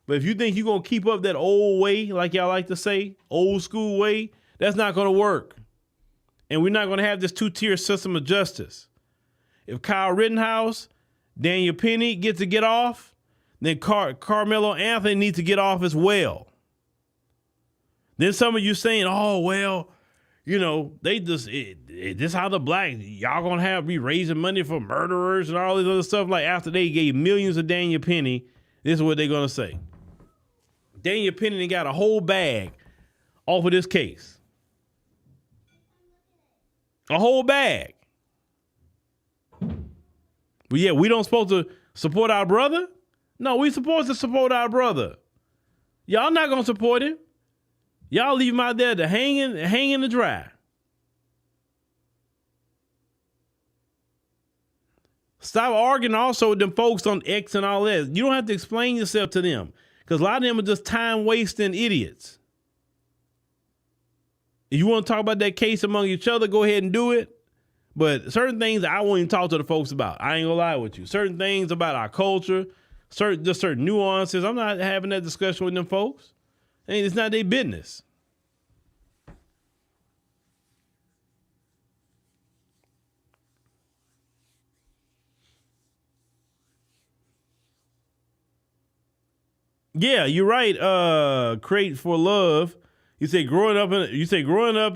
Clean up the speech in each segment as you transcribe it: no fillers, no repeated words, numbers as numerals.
But if you think you're going to keep up that old way, like y'all like to say, old school way, that's not going to work. And we're not going to have this two-tier system of justice. If Kyle Rittenhouse, Daniel Penny get off, then Karmelo Anthony needs to get off as well. Then some of you saying, oh, well, you know, they just, this how the black, y'all going to be raising money for murderers and all this other stuff. Like after they gave millions of Daniel Penny, this is what they're going to say. Daniel Penny got a whole bag off of this case. A whole bag. But yeah, we don't supposed to support our brother? No, we supposed to support our brother. Y'all not going to support him. Y'all leave him out there to hang in the dry. Stop arguing also with them folks on X and all that. You don't have to explain yourself to them because a lot of them are just time-wasting idiots. If you want to talk about that case among each other, go ahead and do it. But certain things I won't even talk to the folks about. I ain't gonna lie with you. Certain things about our culture, certain nuances, I'm not having that discussion with them folks. It's not their business. Yeah, you're right. Crate for love. You say growing up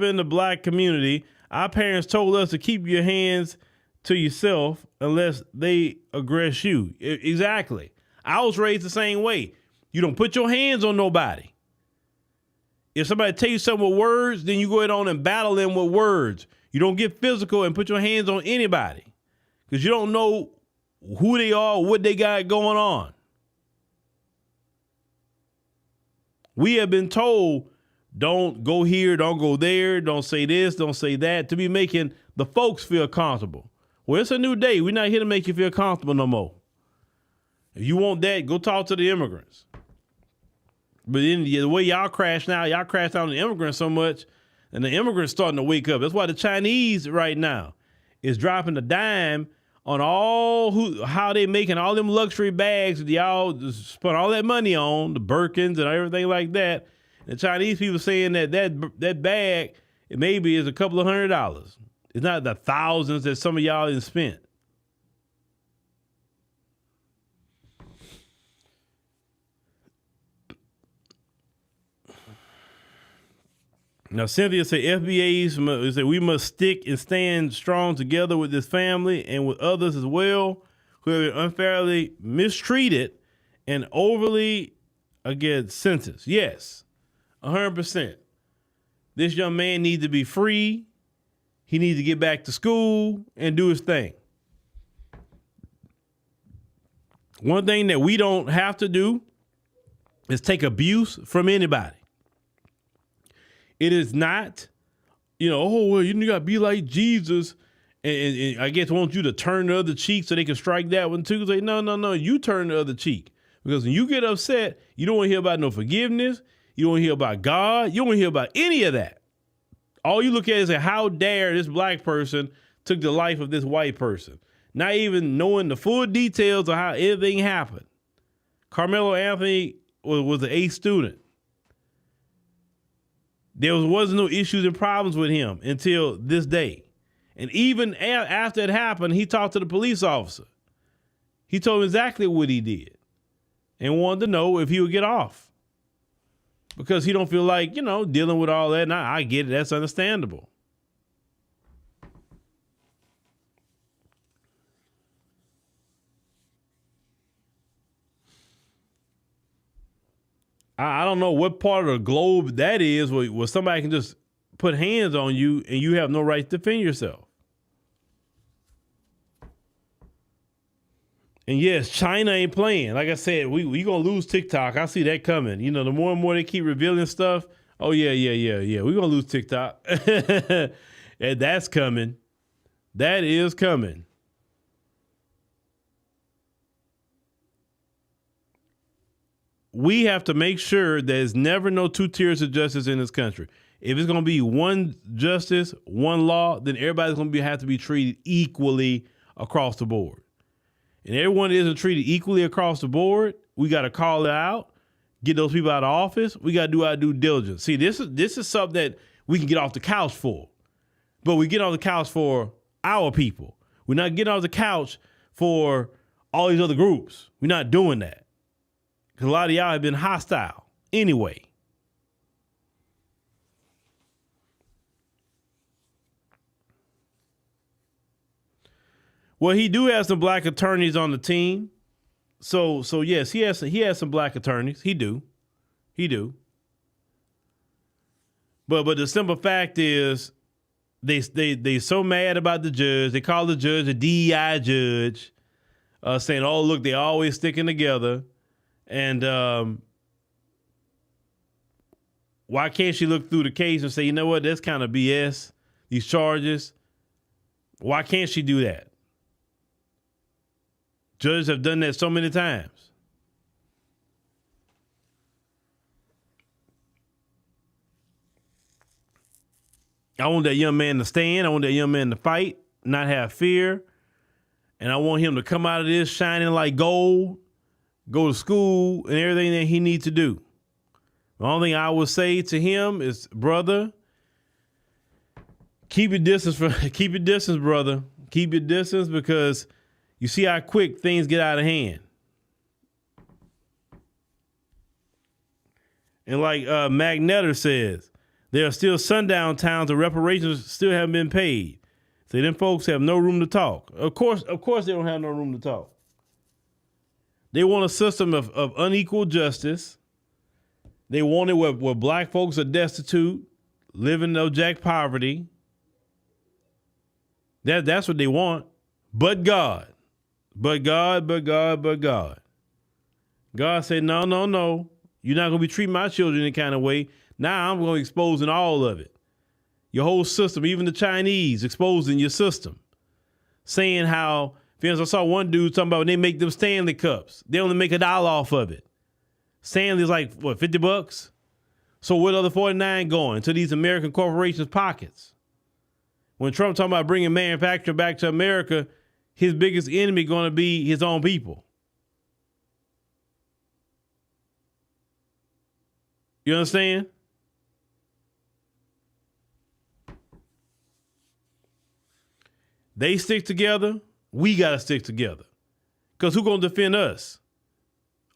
in the black community, our parents told us to keep your hands to yourself unless they aggress you. Exactly. I was raised the same way. You don't put your hands on nobody. If somebody tell you something with words, then you go ahead on and battle them with words. You don't get physical and put your hands on anybody because you don't know who they are, what they got going on. We have been told, don't go here, don't go there, don't say this, don't say that, to be making the folks feel comfortable. Well, it's a new day. We're not here to make you feel comfortable no more. If you want that, go talk to the immigrants. But then the way y'all crash out on the immigrants so much, and the immigrants starting to wake up. That's why the Chinese right now is dropping a dime on how they making all them luxury bags that y'all spent all that money on, the Birkins and everything like that. The Chinese people saying that bag it maybe is a couple of $100. It's not the thousands that some of y'all have spent. Now, Cynthia said FBAs say we must stick and stand strong together with this family and with others as well who have been unfairly mistreated and overly sentenced. Yes, 100%. This young man needs to be free. He needs to get back to school and do his thing. One thing that we don't have to do is take abuse from anybody. It is not, oh, well, you got to be like Jesus. And I guess want you to turn the other cheek so they can strike that one too. Say, no, you turn the other cheek. Because when you get upset, you don't want to hear about no forgiveness. You don't want to hear about God. You don't want to hear about any of that. All you look at is how dare this black person took the life of this white person. Not even knowing the full details of how everything happened. Karmelo Anthony was an A student. There wasn't no issues and problems with him until this day. And even after it happened, he talked to the police officer. He told him exactly what he did and wanted to know if he would get off. Because he don't feel like, dealing with all that. And I get it. That's understandable. I don't know what part of the globe that is where somebody can just put hands on you and you have no right to defend yourself. And yes, China ain't playing. Like I said, we going to lose TikTok. I see that coming. The more and more they keep revealing stuff. Oh, yeah. We're going to lose TikTok. And that's coming. That is coming. We have to make sure there's never no two tiers of justice in this country. If it's going to be one justice, one law, then everybody's going to have to be treated equally across the board. And everyone that isn't treated equally across the board, we got to call it out get those people out of office, we got to do our due diligence. See, this is something that we can get off the couch for. But we get off the couch for our people. We're not getting off the couch for all these other groups. We're not doing that. Because a lot of y'all have been hostile anyway. Well, he do have some black attorneys on the team. So yes, he has some black attorneys. He do. But the simple fact is, they so mad about the judge. They call the judge a DEI judge, saying, "Oh, look, they always sticking together." And why can't she look through the case and say, you know what, that's kind of BS, these charges? Why can't she do that? Judges have done that so many times. I want that young man to stand. I want that young man to fight, not have fear. And I want him to come out of this shining like gold, go to school and everything that he needs to do. The only thing I would say to him is, brother, keep your distance, brother. Keep your distance, because you see how quick things get out of hand. And like Magnetter says, there are still sundown towns where reparations still haven't been paid. So them folks have no room to talk. Of course they don't have no room to talk. They want a system of unequal justice. They want it where black folks are destitute, living in abject poverty. That's what they want. But God. God said, no. You're not going to be treating my children any kind of way. Now I'm going to be exposing all of it. Your whole system, even the Chinese, exposing your system. Saying how, for instance, I saw one dude talking about when they make them Stanley cups, they only make $1 off of it. Stanley's like, what, $50? So where the other 49 going? To these American corporations' pockets. When Trump talking about bringing manufacturing back to America, his biggest enemy going to be his own people. You understand? They stick together. We got to stick together. Because who's going to defend us?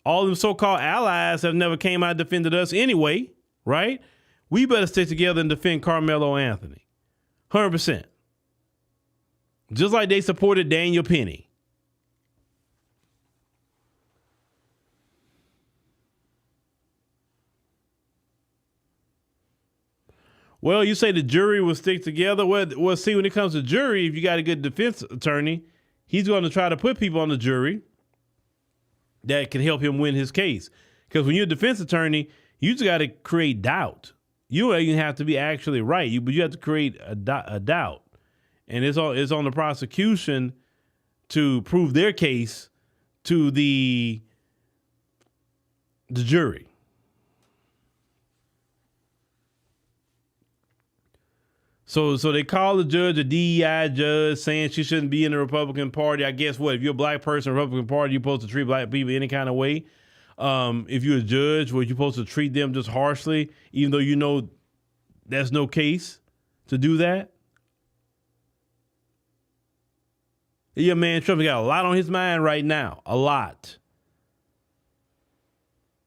All them so-called allies have never came out and defended us anyway, right? We better stick together and defend Karmelo Anthony. 100%. Just like they supported Daniel Penny. Well, you say the jury will stick together. Well, see, when it comes to jury, if you got a good defense attorney, he's going to try to put people on the jury that can help him win his case. Because when you're a defense attorney, you just got to create doubt. You don't even have to be actually right, but you have to create a doubt. And it's on the prosecution to prove their case to the jury. So they call the judge a DEI judge, saying she shouldn't be in the Republican Party. I guess what? If you're a black person in the Republican Party, you're supposed to treat black people any kind of way. If you're a judge, you're supposed to treat them just harshly, even though you know there's no case to do that. Yeah, man, Trump got a lot on his mind right now. A lot.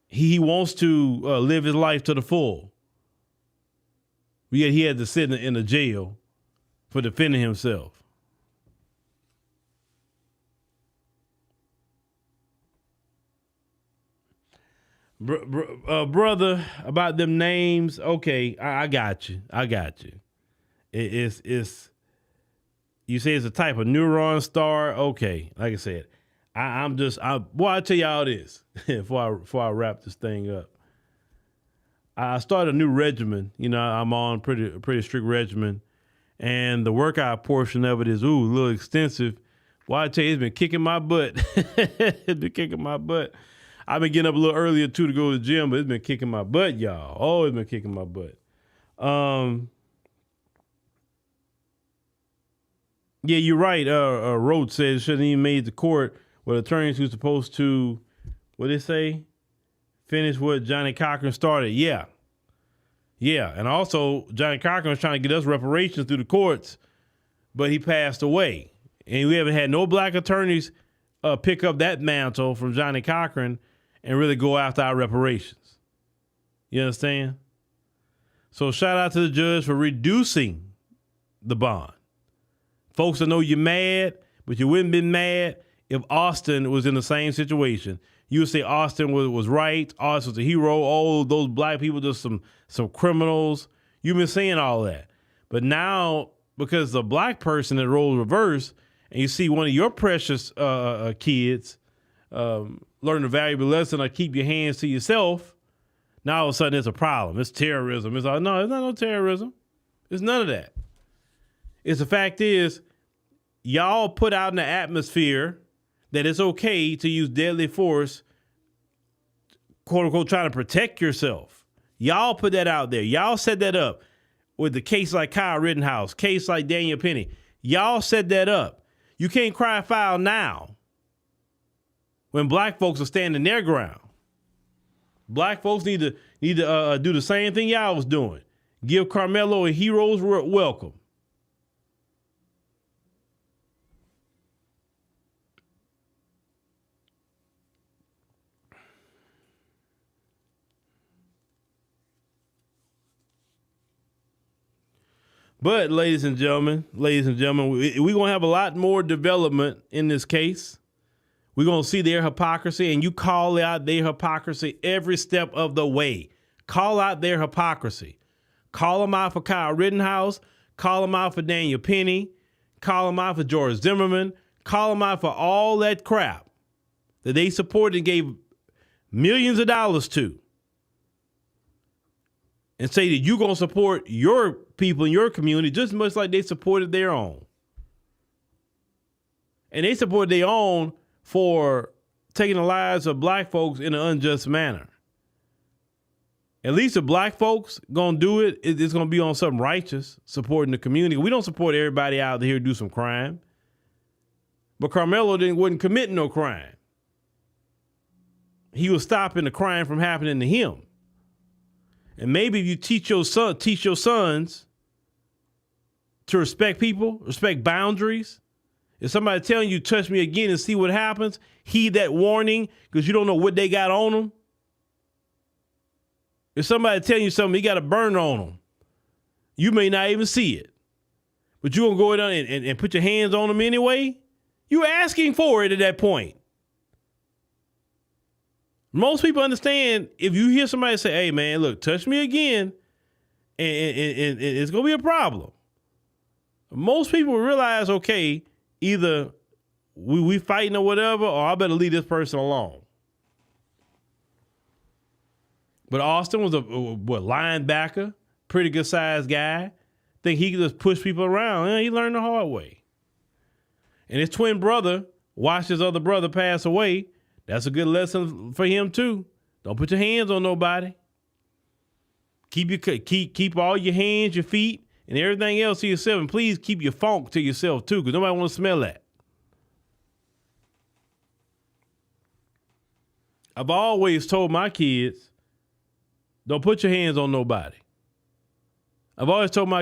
He wants to live his life to the full. Yet he had to sit in a jail for defending himself. Brother, about them names, okay, I got you. It's you say it's a type of neuron star. Okay, like I said, I'll tell y'all this before I wrap this thing up. I started a new regimen. You know, I'm on pretty strict regimen, and the workout portion of it is a little extensive. Well, I tell you, it's been kicking my butt. It's been kicking my butt. I've been getting up a little earlier too to go to the gym, but it's been kicking my butt, y'all. Oh, it's been kicking my butt. Yeah, you're right. Rhodes said it shouldn't even made the court with attorneys who's supposed to, what they say, finish what Johnny Cochran started. Yeah. And also, Johnny Cochran was trying to get us reparations through the courts, but he passed away. And we haven't had no black attorneys pick up that mantle from Johnny Cochran and really go after our reparations. You understand? So shout out to the judge for reducing the bond. Folks, I know you're mad, but you wouldn't been mad if Austin was in the same situation. You would say Austin was right. Austin was a hero. Oh, those black people just some criminals. You've been saying all that. But now, because the black person that roles reverse, and you see one of your precious kids learn a valuable lesson of keep your hands to yourself, now all of a sudden it's a problem. It's terrorism. It's like, no, it's not no terrorism. It's none of that. It's the fact is, y'all put out in the atmosphere that it's okay to use deadly force, quote unquote, trying to protect yourself. Y'all put that out there. Y'all set that up with the case like Kyle Rittenhouse, case like Daniel Penny. Y'all set that up. You can't cry foul now when black folks are standing their ground. Black folks need to do the same thing y'all was doing. Give Karmelo a hero's welcome. But ladies and gentlemen, we're going to have a lot more development in this case. We're going to see their hypocrisy, and you call out their hypocrisy every step of the way. Call out their hypocrisy. Call them out for Kyle Rittenhouse. Call them out for Daniel Penny. Call them out for George Zimmerman. Call them out for all that crap that they supported and gave millions of dollars to. And say that you're going to support your people in your community just as much like they supported their own. And they supported their own for taking the lives of black folks in an unjust manner. At least if black folks going to do it, it's going to be on something righteous, supporting the community. We don't support everybody out here to do some crime. But Karmelo wasn't committing no crime. He was stopping the crime from happening to him. And maybe if you teach your sons to respect people, respect boundaries. If somebody telling you touch me again and see what happens, heed that warning because you don't know what they got on them. If somebody telling you something, you got a burn on them, you may not even see it. But you're going to go down and put your hands on them anyway? You're asking for it at that point. Most people understand if you hear somebody say, hey, man, look, touch me again, and it's going to be a problem. Most people realize, okay, either we fighting or whatever, or I better leave this person alone. But Austin was a linebacker, pretty good sized guy. Think he could just push people around. He learned the hard way. And his twin brother watched his other brother pass away. That's a good lesson for him too. Don't put your hands on nobody. Keep all your hands, your feet, and everything else to yourself. And please keep your funk to yourself too, because nobody wants to smell that. I've always told my kids, don't put your hands on nobody. I've always told my